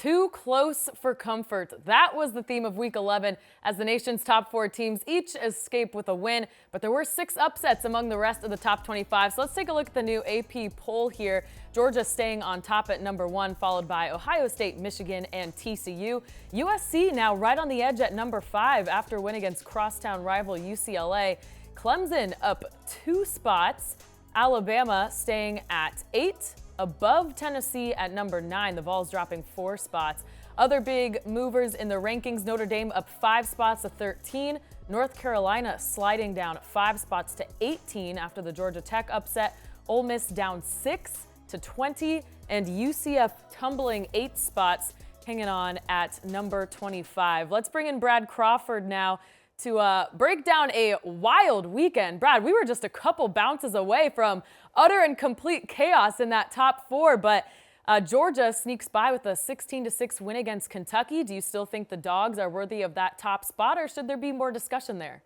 Too close for comfort. That was the theme of Week 11 as the nation's top 4 teams each escaped with a win, but there were 6 upsets among the rest of the top 25. So let's take a look at the new AP poll here. Georgia staying on top at number 1, followed by Ohio State, Michigan, and TCU. USC now right on the edge at number 5 after a win against crosstown rival UCLA. Clemson up 2 spots. Alabama staying at 8. Above Tennessee at number 9, the Vols dropping 4 spots. Other big movers in the rankings, Notre Dame up 5 spots to 13. North Carolina sliding down 5 spots to 18 after the Georgia Tech upset. Ole Miss down 6 to 20. And UCF tumbling 8 spots, hanging on at number 25. Let's bring in Brad Crawford now to break down a wild weekend. Brad, we were just a couple bounces away from utter and complete chaos in that top 4, but Georgia sneaks by with a 16-6 win against Kentucky. Do you still think the Dogs are worthy of that top spot, or should there be more discussion there?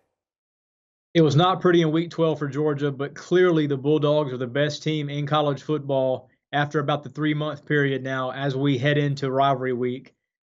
It was not pretty in Week 12 for Georgia, but clearly the Bulldogs are the best team in college football after about the 3-month period now as we head into rivalry week.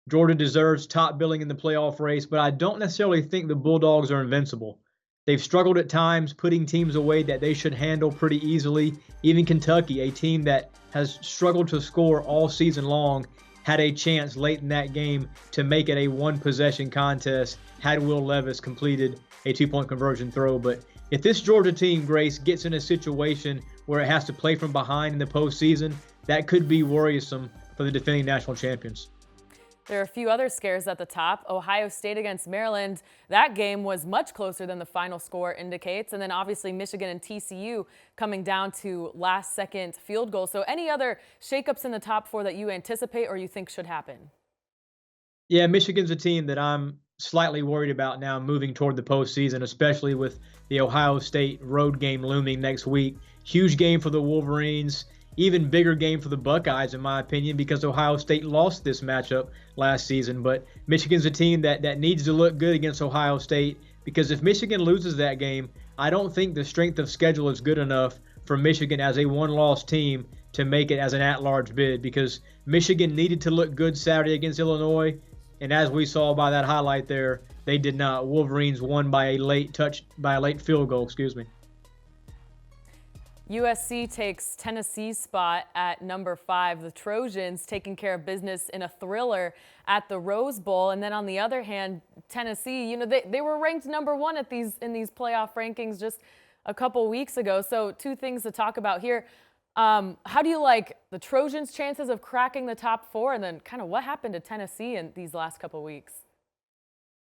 Georgia deserves top billing in the playoff race, but I don't necessarily think the Bulldogs are invincible. They've struggled at times putting teams away that they should handle pretty easily. Even Kentucky, a team that has struggled to score all season long, had a chance late in that game to make it a one-possession contest had Will Levis completed a 2-point conversion throw. But if this Georgia team, Grace, gets in a situation where it has to play from behind in the postseason, that could be worrisome for the defending national champions. There are a few other scares at the top. Ohio State against Maryland. That game was much closer than the final score indicates. And then obviously Michigan and TCU coming down to last-second field goals. So any other shakeups in the top 4 that you anticipate or you think should happen? Yeah, Michigan's a team that I'm slightly worried about now moving toward the postseason, especially with the Ohio State road game looming next week. Huge game for the Wolverines. Even bigger game for the Buckeyes, in my opinion, because Ohio State lost this matchup last season. But Michigan's a team that needs to look good against Ohio State, because if Michigan loses that game, I don't think the strength of schedule is good enough for Michigan as a one-loss team to make it as an at-large bid, because Michigan needed to look good Saturday against Illinois, and as we saw by that highlight there, they did not. Wolverines won by a late field goal, USC takes Tennessee's spot at number 5. The Trojans taking care of business in a thriller at the Rose Bowl. And then on the other hand, Tennessee, they were ranked number 1 in these playoff rankings just a couple weeks ago. So 2 things to talk about here. How do you like the Trojans' chances of cracking the top 4? And then kind of what happened to Tennessee in these last couple weeks?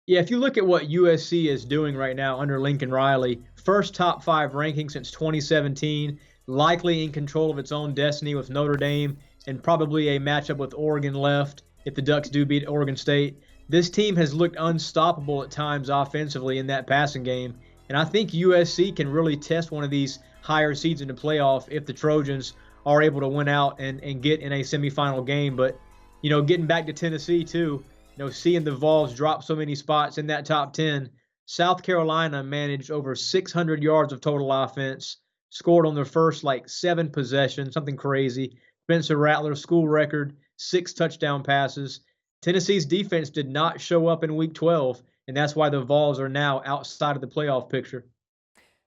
Yeah, if you look at what USC is doing right now under Lincoln Riley, first top 5 ranking since 2017, likely in control of its own destiny with Notre Dame and probably a matchup with Oregon left if the Ducks do beat Oregon State. This team has looked unstoppable at times offensively in that passing game, and I think USC can really test one of these higher seeds in the playoff if the Trojans are able to win out and get in a semifinal game. But, getting back to Tennessee too, seeing the Vols drop so many spots in that top 10, South Carolina managed over 600 yards of total offense, scored on their first 7 possessions, something crazy. Spencer Rattler, school record, 6 touchdown passes. Tennessee's defense did not show up in Week 12, and that's why the Vols are now outside of the playoff picture.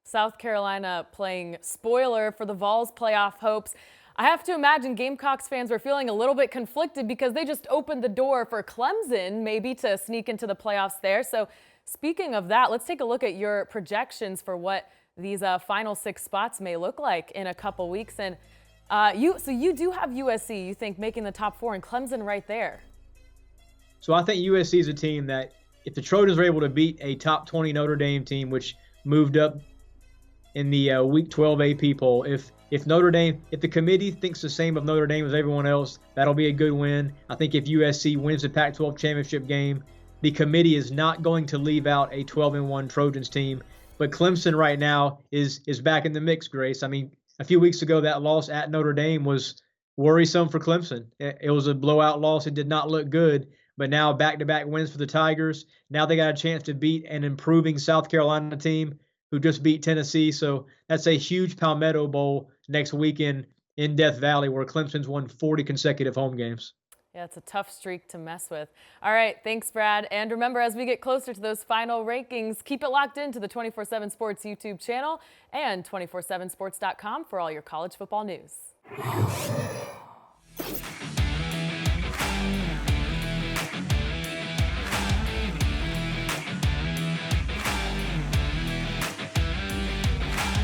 South Carolina playing spoiler for the Vols' playoff hopes. I have to imagine Gamecocks fans were feeling a little bit conflicted because they just opened the door for Clemson maybe to sneak into the playoffs there. So speaking of that, let's take a look at your projections for what these final 6 spots may look like in a couple weeks. And you do have USC, you think, making the top 4 and Clemson right there. So I think USC is a team that if the Trojans are able to beat a top 20 Notre Dame team, which moved up in the Week 12 AP poll, if the committee thinks the same of Notre Dame as everyone else, that'll be a good win. I think if USC wins the Pac-12 championship game, the committee is not going to leave out a 12-1 Trojans team. But Clemson right now is back in the mix, Grace. I mean, a few weeks ago, that loss at Notre Dame was worrisome for Clemson. It was a blowout loss. It did not look good. But now back-to-back wins for the Tigers. Now they got a chance to beat an improving South Carolina team who just beat Tennessee. So that's a huge Palmetto Bowl next weekend in Death Valley where Clemson's won 40 consecutive home games. Yeah, Yeah, it's a tough streak to mess with. All right, thanks, Brad. And remember, as we get closer to those final rankings, keep it locked into the 24/7 Sports YouTube channel and 247sports.com for all your college football news.